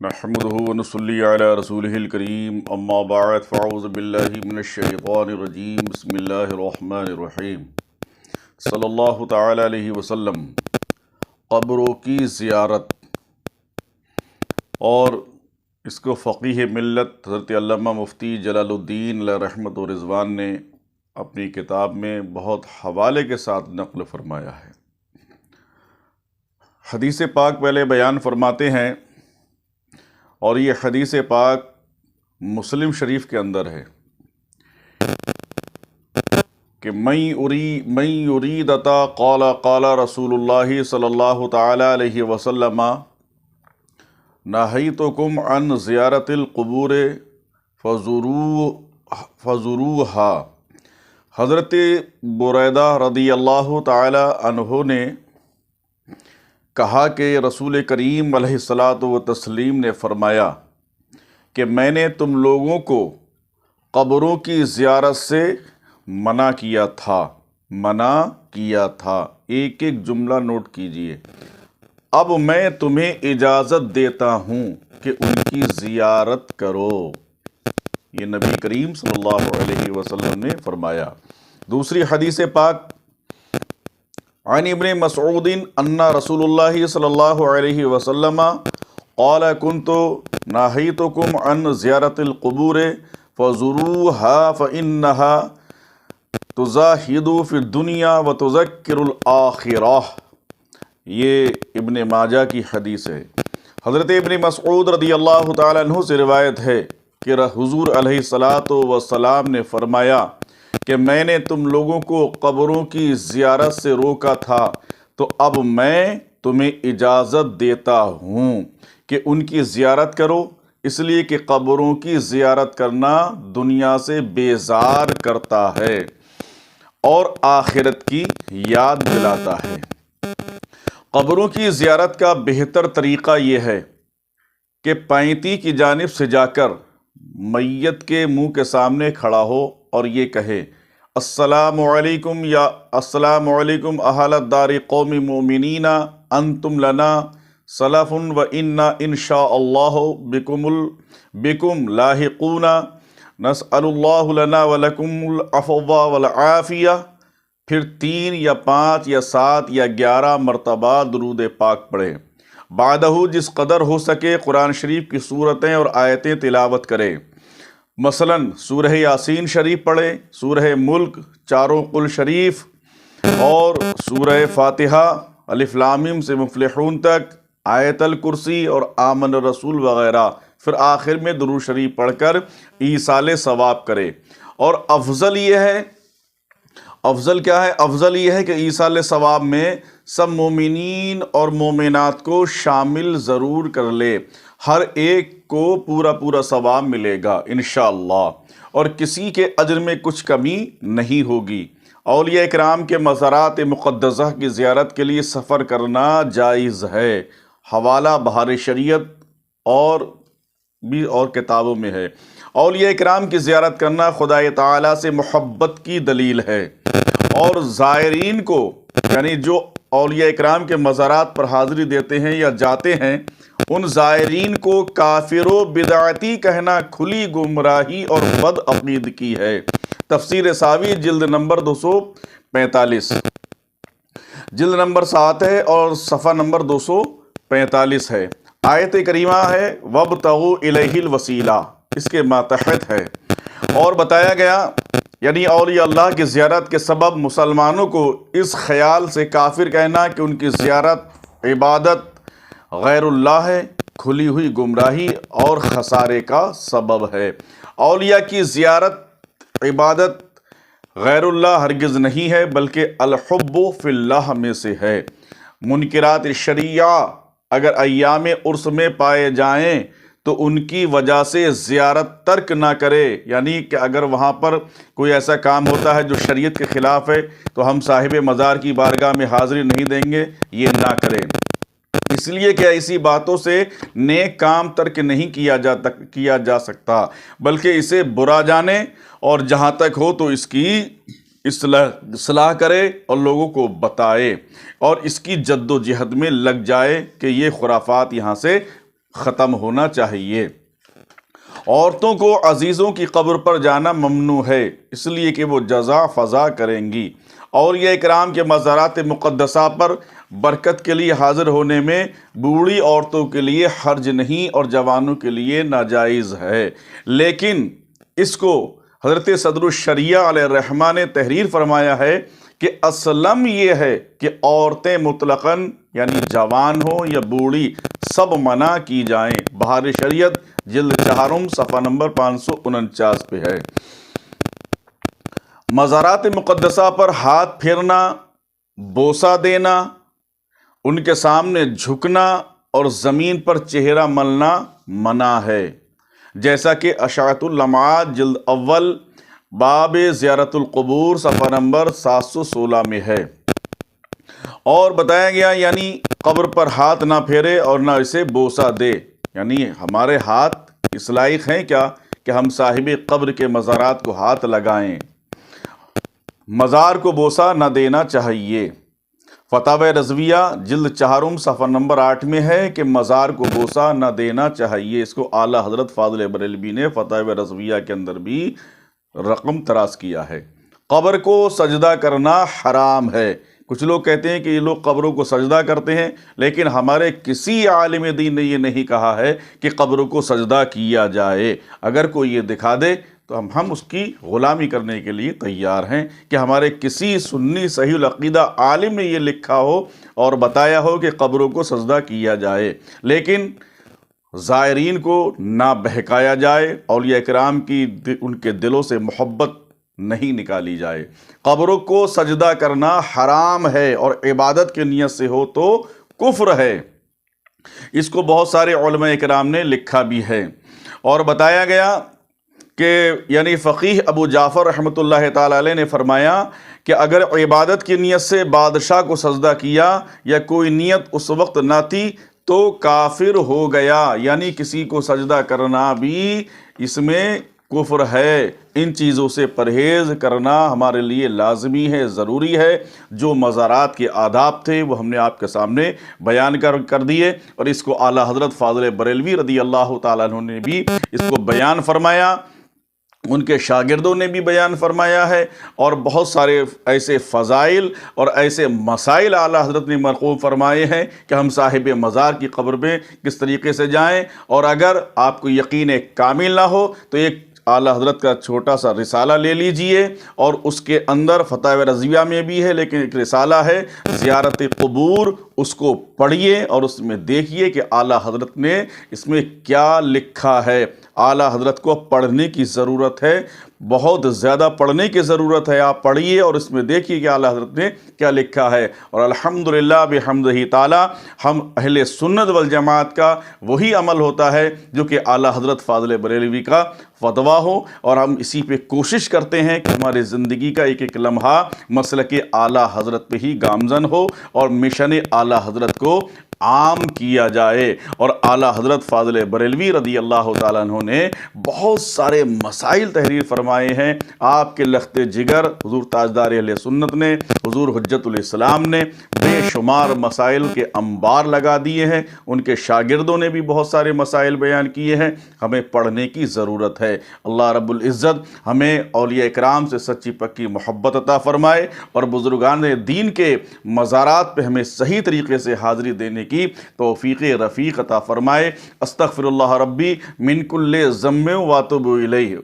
نحمده ونصلي على رسوله الكريم اما بعد فاعوذ باللہ من الشیطان الرجیم بسم اللہ الرحمن الرحیم صلی اللہ تعالی علیہ وسلم۔ قبروں کی زیارت، اور اس کو فقیہ ملت حضرت علامہ مفتی جلال الدین علیہ رحمت و رضوان نے اپنی کتاب میں بہت حوالے کے ساتھ نقل فرمایا ہے۔ حدیث پاک پہلے بیان فرماتے ہیں، اور یہ حدیث پاک مسلم شریف کے اندر ہے کہ من یرید عطا قال رسول اللہ صلی اللہ تعالی علیہ وسلم نہیتکم عن زیارت القبور فزوروها۔ حضرت بریدہ رضی اللہ تعالی عنہ نے کہا کہ رسول کریم علیہ الصلاۃ والتسلیم نے فرمایا کہ میں نے تم لوگوں کو قبروں کی زیارت سے منع کیا تھا۔ ایک ایک جملہ نوٹ کیجئے۔ اب میں تمہیں اجازت دیتا ہوں کہ ان کی زیارت کرو۔ یہ نبی کریم صلی اللہ علیہ وسلم نے فرمایا۔ دوسری حدیث پاک عن ابن مسعود ان رسول اللہ صلی اللہ علیہ وسلم قال كنت نہیتکم عن زیارت القبور فزوروها فإنها تزاہد فی الدنیا وتذکر الآخرہ۔ یہ ابن ماجہ کی حدیث ہے۔ حضرت ابن مسعود رضی اللہ تعالیٰ عنہ سے روایت ہے کہ حضور علیہ الصلاۃ والسلام نے فرمایا کہ میں نے تم لوگوں کو قبروں کی زیارت سے روکا تھا، تو اب میں تمہیں اجازت دیتا ہوں کہ ان کی زیارت کرو، اس لیے کہ قبروں کی زیارت کرنا دنیا سے بیزار کرتا ہے اور آخرت کی یاد دلاتا ہے۔ قبروں کی زیارت کا بہتر طریقہ یہ ہے کہ پینتی کی جانب سے جا کر میت کے منہ کے سامنے کھڑا ہو اور یہ کہے السلام علیکم اہل الدار قوم مومنین انتم لنا سلف و انا انشاء اللہ بکم لاحقون نسأل اللہ لنا ولکم العفو والعافیہ۔ پھر 3 یا 5 یا 7 یا 11 مرتبہ درود پاک پڑھے۔ بعدہ جس قدر ہو سکے قرآن شریف کی سورتیں اور آیتیں تلاوت کرے، مثلا سورہ یاسین شریف پڑھے، سورہ ملک، چاروں قل شریف، اور سورہ فاتحہ الف لام میم سے مفلحون تک، آیت الکرسی اور آمن الرسول وغیرہ۔ پھر آخر میں درود شریف پڑھ کر ایصال ثواب کرے۔ اور افضل کیا ہے؟ افضل یہ ہے کہ ایصال ثواب میں سب مومنین اور مومنات کو شامل ضرور کر لے، ہر ایک کو پورا ثواب ملے گا انشاءاللہ، اور کسی کے اجر میں کچھ کمی نہیں ہوگی۔ اولیاء اکرام کے مزارات مقدسہ کی زیارت کے لیے سفر کرنا جائز ہے۔ حوالہ بہار شریعت اور کتابوں میں ہے۔ اولیاء اکرام کی زیارت کرنا خدائے تعالیٰ سے محبت کی دلیل ہے، اور زائرین کو، یعنی جو اولیاء اکرام کے مزارات پر حاضری دیتے ہیں یا جاتے ہیں، ان زائرین کو کافر و بدعتی کہنا کھلی گمراہی اور بد عقیدگی ہے۔ تفسیر ساوی جلد نمبر 245، جلد نمبر 7 ہے اور صفحہ نمبر 245 ہے۔ آیت کریمہ ہے وَابْتَغُوا إِلَيْهِ الْوَسِيلَةَ، اس کے ماتحت ہے، اور بتایا گیا یعنی اولیاء اللہ کی زیارت کے سبب مسلمانوں کو اس خیال سے کافر کہنا کہ ان کی زیارت عبادت غیر اللہ ہے، کھلی ہوئی گمراہی اور خسارے کا سبب ہے۔ اولیاء کی زیارت عبادت غیر اللہ ہرگز نہیں ہے، بلکہ الحب فی اللہ میں سے ہے۔ منکرات شریعہ اگر ایام عرس میں پائے جائیں تو ان کی وجہ سے زیارت ترک نہ کرے، یعنی کہ اگر وہاں پر کوئی ایسا کام ہوتا ہے جو شریعت کے خلاف ہے تو ہم صاحب مزار کی بارگاہ میں حاضری نہیں دیں گے، یہ نہ کریں، اس لیے کہ ایسی باتوں سے نیک کام ترک نہیں کیا جا سکتا، بلکہ اسے برا جانے اور جہاں تک ہو تو اس کی اصلاح کرے اور لوگوں کو بتائے اور اس کی جد و جہد میں لگ جائے کہ یہ خرافات یہاں سے ख़त्म होना चाहिए। औरतों को अजीज़ों की कब्र पर जाना ममनू है, इसलिए कि वो जज़ा फ़ज़ा करेंगी। औलिया इकराम के मज़ारात मुक़द्दसा पर बरकत के लिए हाज़िर होने में बूढ़ी औरतों के लिए हर्ज नहीं और जवानों के लिए नाजायज़ है। लेकिन इसको हज़रत सदरुश्शरिया अलैहिर्रहमा ने तहरीर फरमाया है कि असलम ये है कि औरतें मुतलक़न यानी जवान हो या बूढ़ी सब मना की जाएं। बहार शरीयत जिल्द 4 सफ़ा नंबर 549 पे है। मज़ारात मुक़द्दसा पर हाथ फेरना, बोसा देना, उनके सामने झुकना और ज़मीन पर चेहरा मलना मना है, जैसा कि अशाअतुल लमात जिल्द अव्वल बाब ज़ियारतुल क़ुबूर सफ़ा नंबर 716 में है। और बताया गया यानी कब्र पर हाथ ना फेरे और ना इसे बोसा दे, यानी हमारे हाथ इस लायक हैं क्या कि हम साहिब कब्र के मज़ारात को हाथ लगाएं। मज़ार को बोसा न देना चाहिए। फ़तावा रज़विया जिल्द 4 सफ़ा नंबर 8 में है कि मज़ार को बोसा न देना चाहिए। इसको आला हज़रत फ़ाज़िल बरेलवी ने फ़तावा रज़विया के अंदर भी रकम तराज किया है। कब्र को सजदा करना हराम है। कुछ लोग कहते हैं कि ये लोग कब्रों को सजदा करते हैं, लेकिन हमारे किसी आलिम दीन ने ये नहीं कहा है कि कब्रों को सजदा किया जाए। अगर कोई ये दिखा दे तो हम उसकी ग़ुलामी करने के लिए तैयार हैं कि हमारे किसी सुन्नी सहीहुल अक़ीदा आलिम ने ये लिखा हो और बताया हो कि कब्रों को सजदा किया जाए। लेकिन ज़ायरीन को ना बहकाया जाए, औलिया इकराम की उनके दिलों से मोहब्बत नहीं निकाली जाए। कब्रों को सजदा करना हराम है और इबादत की नीयत से हो तो कुफ्र है। इसको बहुत सारे उलमा इकराम ने लिखा भी है और बताया गया कि यानी फ़क़ीह अबू जाफ़र रहमतुल्लाह ताला अलैह ने फरमाया कि अगर इबादत की नीयत से बादशाह को सजदा किया या कोई नीयत उस वक्त ना थी तो काफिर हो गया, यानी किसी को सजदा करना भी इसमें कुफ्र है। इन चीज़ों से परहेज़ करना हमारे लिए लाजमी है, ज़रूरी है। जो मज़ारात के आदाब थे वो हमने आपके सामने बयान कर दिए और इसको आला हज़रत फ़ाज़िल बरेलवी रज़ी अल्लाह ताला अन्हु ने भी इसको बयान फरमाया, उनके शागिर्दों ने भी बयान फरमाया है और बहुत सारे ऐसे फ़ज़ाइल और ऐसे मसाइल आला हज़रत ने मरक़ूम फरमाए हैं कि हम साहिब मज़ार की कब्र में किस तरीके से जाएं। और अगर आपको यकीन कामिल ना हो तो एक आला हज़रत का छोटा सा रिसाला ले लीजिए और उसके अंदर फ़तावा रज़विया में भी है, लेकिन एक रिसाला है ज़ियारत क़ुबूर, उसको पढ़िए और उसमें देखिए कि आला हज़रत ने इसमें क्या लिखा है। आला हज़रत को पढ़ने की ज़रूरत है, बहुत ज़्यादा पढ़ने की ज़रूरत है। आप पढ़िए और इसमें देखिए कि आला हज़रत ने क्या लिखा है। और अल्हम्दुलिल्लाह बिहम्दिही ताला हम अहले सुन्नत वल जमात का वही अमल होता है जो कि आला हज़रत फ़ाज़िल बरेलवी का फ़तवा हो, और हम इसी पे कोशिश करते हैं कि हमारी ज़िंदगी का एक एक लम्हा मसलक आला हज़रत पे ही गामज़न हो और मिशन आला हज़रत को आम किया जाए। और आला हज़रत फ़ाज़िल बरेलवी रज़ी अल्लाह ताला अन्हु ने बहुत सारे मसाइल तहरीर फरमाए हैं। आपके लख्ते जिगर हुज़ूर ताजदार अहले सुन्नत ने, हुज़ूर हुज्जतुल इस्लाम ने बेशुमार मसाइल के अंबार लगा दिए हैं। उनके शागिर्दों ने भी बहुत सारे मसाइल बयान किए हैं। हमें पढ़ने की ज़रूरत है। अल्लाह रब्बुल इज़्ज़त हमें औलिया इकराम से सच्ची पक्की मोहब्बत अता फ़रमाए और बुज़ुर्गान दीन के मज़ारात पे हमें सही तरीके से हाज़िरी देने की तौफ़ीक़ रफ़ीक़ अता फ़रमाए। अस्तग़फ़िरुल्लाह रब्बी मिन कुल्लि ज़म्बिन व अतूबु इलैहि।